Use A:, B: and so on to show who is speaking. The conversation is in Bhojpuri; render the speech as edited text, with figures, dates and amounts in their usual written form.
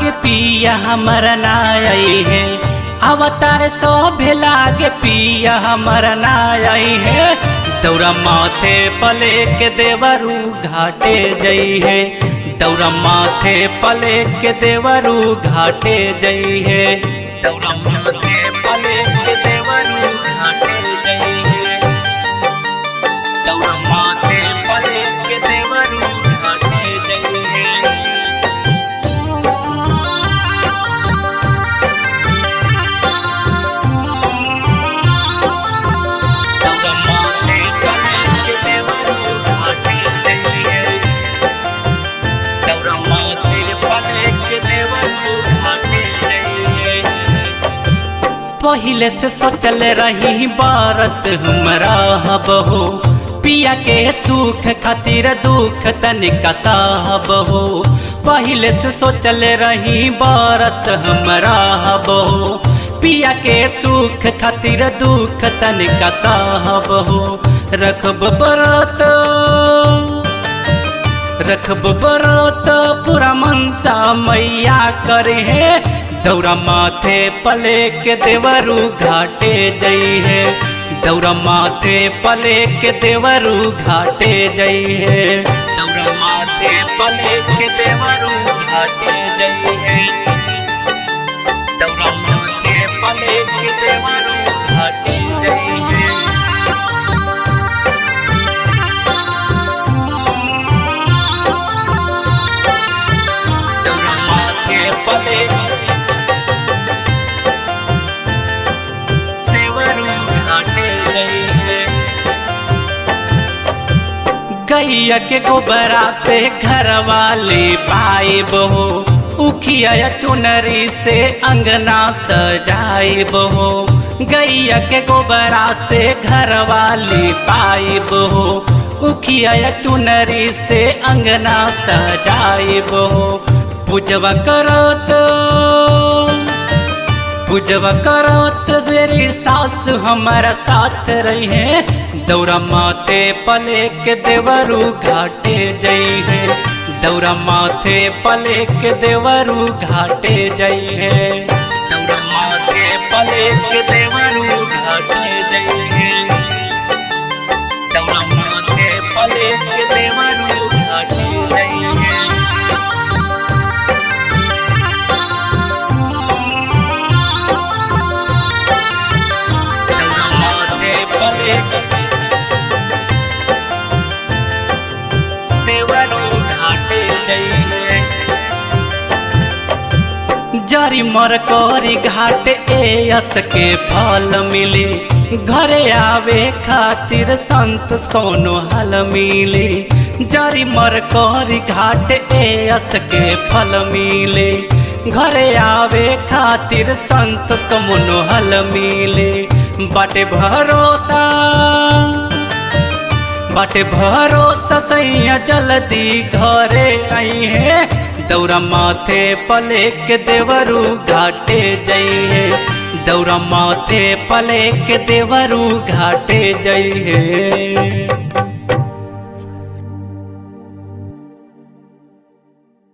A: लागे पिया हमर नाई है, अवतार शोभे लागे पिया हमर नाई है। दौरा माथे पले के देवरू घाटे जई है, दौरा माथे पले के देवरू घाटे जई है। दौरा माथे पले के देवरू घाटे जई है, दौरा माथे पले के देवरू घाटे जई है। दौरा माथे पले के देवरू घाटे जई है, दौरा माथे पले के देवरू घाटे जई है। पहिले से सोचल रही बारत हमरा बहो, पिया के सुख खातिर दुख तनिका साहब हो। पहिले से सोचल रही बारत हमरा बहो, पिया के सुख खातिर दुख तनिका साहब हो। रखब बरत पूरा मनसा मैया करे है, दौरा माथे पले के देवरू घाटे जई है, दौरा माथे पले के देवरू घाटे जई है। दौरा माथे पले के देवरू घाटे जई है, दौरा माथे पले के देवरू घाटे जई है। दौरा माथे पले गैया के गोबरा से घर वाले पाए बहो, उखिया चुनरी से अंगना सजाए बहो। गैया के गोबरा से घर वाले पाए बहो, उखिया चुनरी से अंगना सजाए बहो। पूजवा करत मेरी सास हमारा साथ रही है, दौरा माथे पले के देवरू घाटे जई है, दौरा माथे पले के देवरू घाटे जई है। दौरा माथे पले के देवरू घाटे जई है, दौरा माथे पले के देवरू घाटे जई है। जारी मर कोरी घाट एयस के फल मिली, घरे आवे खातिर संतोष कोनो हल मिली। जारी मर कोरी घाट एयस के फल मिली, घरे आवे खातिर संतोष कोनो हल मिली। बाटे भरोसा सैया जल्दी घरे आई है, दौरा माथे पले के देवरू घाटे जई है, दौरा माथे पले के देवरू घाटे जई है।